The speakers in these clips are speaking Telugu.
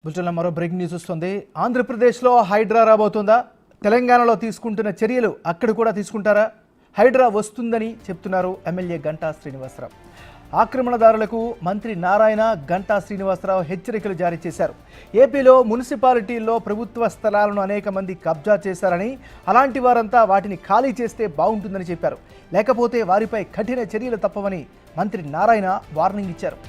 బులెటిన్లో మరో బ్రేకింగ్ న్యూస్ వస్తుంది. ఆంధ్రప్రదేశ్లో హైడ్రా రాబోతుందా? తెలంగాణలో తీసుకుంటున్న చర్యలు అక్కడ కూడా తీసుకుంటారా? హైడ్రా వస్తుందని చెప్తున్నారు ఎమ్మెల్యే గంటా శ్రీనివాసరావు. ఆక్రమణదారులకు మంత్రి నారాయణ, గంటా శ్రీనివాసరావు హెచ్చరికలు జారీ చేశారు. ఏపీలో మున్సిపాలిటీల్లో ప్రభుత్వ స్థలాలను అనేక మంది కబ్జా చేశారని, అలాంటి వారంతా వాటిని ఖాళీ చేస్తే బాగుంటుందని చెప్పారు. లేకపోతే వారిపై కఠిన చర్యలు తప్పవని మంత్రి నారాయణ వార్నింగ్ ఇచ్చారు.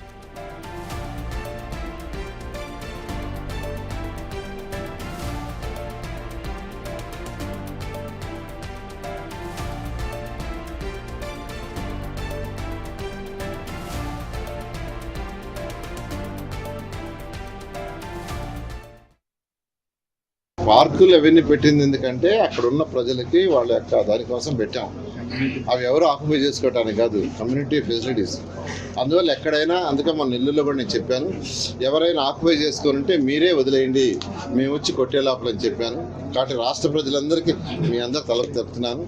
పార్కులు అవన్నీ పెట్టింది ఎందుకంటే అక్కడ ఉన్న ప్రజలకి వాళ్ళ యొక్క దానికోసం పెట్టాం. అవి ఎవరు ఆక్యుపై చేసుకోవటానికి కాదు, కమ్యూనిటీ ఫెసిలిటీస్. అందువల్ల ఎక్కడైనా, అందుకే మన నెల్లూరులో కూడా నేను చెప్పాను, ఎవరైనా ఆక్యుపై చేసుకోవాలంటే మీరే వదిలేయండి, మేము వచ్చి కొట్టే లోపలని చెప్పాను. కాబట్టి రాష్ట్ర ప్రజలందరికీ మీ అందరు తలపు చెప్తున్నాను,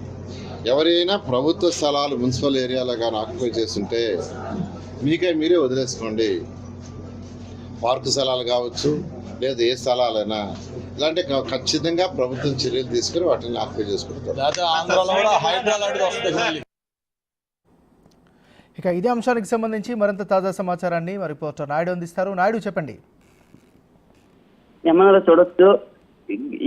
ఎవరైనా ప్రభుత్వ స్థలాలు మున్సిపల్ ఏరియాలో కానీ ఆక్యుపై చేస్తుంటే మీరే వదిలేసుకోండి. పార్కు స్థలాలు కావచ్చు, లేదా ఏ స్థలాలైనా ఇలాంటి ఖచ్చితంగా ప్రభుత్వం చర్యలు తీసుకుని వాటిని ఆక్యుపై చేసుకుంటారు. ఇక ఇదే అంశానికి సంబంధించి మరింత తాజా సమాచారాన్ని మా రిపోర్టర్ నాయుడు అందిస్తారు. నాయుడు, చెప్పండి. ఏమన్నా చూడొచ్చు,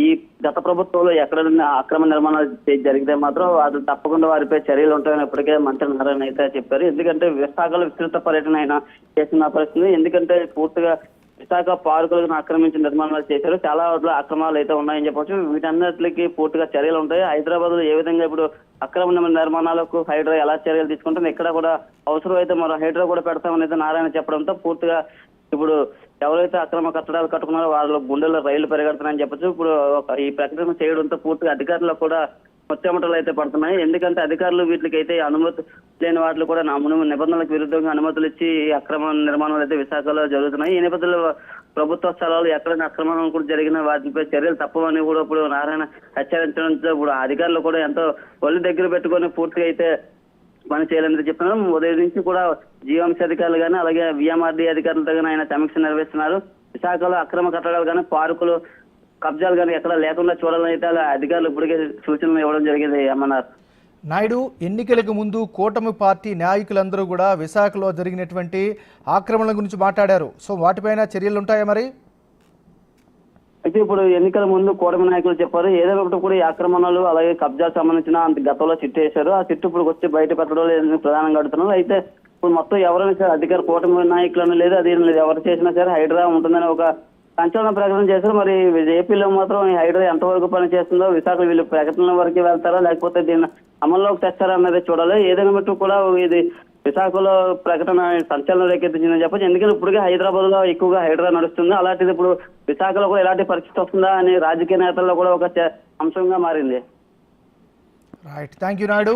ఈ గత ప్రభుత్వంలో ఎక్కడ అక్రమ నిర్మాణాలు జరిగితే మాత్రం అది తప్పకుండా వారిపై చర్యలు ఉంటాయని ఇప్పటికే మంత్రి నారాయణ అయితే చెప్పారు. ఎందుకంటే విశాఖలో విస్తృత పర్యటన ఆయన చేసిన పరిస్థితి. ఎందుకంటే పూర్తిగా విశాఖ పార్కులను ఆక్రమించి నిర్మాణాలు చేశారు. చాలా వాటిలో అక్రమాలు అయితే ఉన్నాయని చెప్పొచ్చు. వీటన్నిటికి పూర్తిగా చర్యలు ఉంటాయి. హైదరాబాద్ లో ఏ విధంగా ఇప్పుడు అక్రమ నిర్మాణాలకు హైడ్రా ఎలా చర్యలు తీసుకుంటుంది, ఇక్కడ కూడా అవసరం అయితే మరో హైడ్రా కూడా పెడతామని అయితే నారాయణ చెప్పడంతో పూర్తిగా ఇప్పుడు ఎవరైతే అక్రమ కట్టడాలు కట్టుకున్నారో వాళ్ళ గుండెల్లో రైళ్లు పెరగడుతున్నాయని చెప్పొచ్చు. ఇప్పుడు ఈ ప్రకటన చేయడంతో పూర్తిగా అధికారులకు కూడా ముచ్చెమటలు అయితే పడుతున్నాయి. ఎందుకంటే అధికారులు వీటికి అయితే అనుమతి లేని వాటిలో కూడా నిబంధనలకు విరుద్ధంగా అనుమతులు ఇచ్చి అక్రమ నిర్మాణాలు అయితే విశాఖలో జరుగుతున్నాయి. ఈ నేపథ్యంలో ప్రభుత్వ స్థలాలు ఎక్కడైనా అక్రమం కూడా జరిగిన వాటిపై చర్యలు తప్పవని కూడా ఇప్పుడు నారాయణ హెచ్చరించడంతో ఇప్పుడు అధికారులు కూడా ఎంతో ఒళ్ళు దగ్గర పెట్టుకొని పూర్తిగా అయితే పని చేయాలని చెప్తున్నారు. ఉదయం నుంచి కూడా జీవోఎంసీ అధికారులు కానీ అలాగే విఎంఆర్డీ అధికారులతో కానీ ఆయన సమీక్ష నిర్వహిస్తున్నారు. విశాఖలో అక్రమ కట్టడాలు కానీ పార్కులు కబ్జాలు కానీ ఎక్కడ లేకుండా చూడాలని అయితే అధికారులు ఇప్పటికే సూచనలు ఇవ్వడం జరిగింది. ఏమన్నారు నాయుడు, ఎన్నికలకు ముందు కూటమి పార్టీ నాయకులందరూ కూడా విశాఖలో జరిగినటువంటి ఆక్రమణల గురించి మాట్లాడారు. సో వాటిపైన చర్యలు ఉంటాయా? మరి అయితే ఇప్పుడు ఎన్నికల ముందు కూటమి నాయకులు చెప్పారు, ఏదైనా కూడా ఈ ఆక్రమణలు అలాగే కబ్జాకు సంబంధించిన గతంలో చిట్టు వేశారు. ఆ చిట్టు ఇప్పుడు వచ్చి బయట పెట్టడం లేదని ప్రధానంగా అడుగుతున్నారు. అయితే ఇప్పుడు మొత్తం ఎవరైనా సరే అధికార కూటమి నాయకులను లేదు, అది ఎవరు చేసినా సరే హైడ్రా ఉంటుందని ఒక సంచలన ప్రకటన చేశారు. మరి ఏపీలో మాత్రం ఈ హైడ్రా ఎంతవరకు పని చేస్తుందో, విశాఖ వీళ్ళు ప్రకటనల వరకు వెళ్తారా లేకపోతే దీన్ని అమల్లోకి తెస్తారా అన్నది చూడాలి. ఏదైనా మట్టు కూడా ఇది విశాఖలో ప్రకటన సంచలనం రేకెత్తించిందని చెప్పచ్చు. ఎందుకంటే ఇప్పటికే హైదరాబాద్ లో ఎక్కువగా హైడ్రా నడుస్తుంది. అలాంటిది ఇప్పుడు విశాఖలో కూడా ఎలాంటి పరిస్థితి వస్తుందా అని రాజకీయ నేతల్లో కూడా ఒక అంశంగా మారింది. Right, thank you Naidu.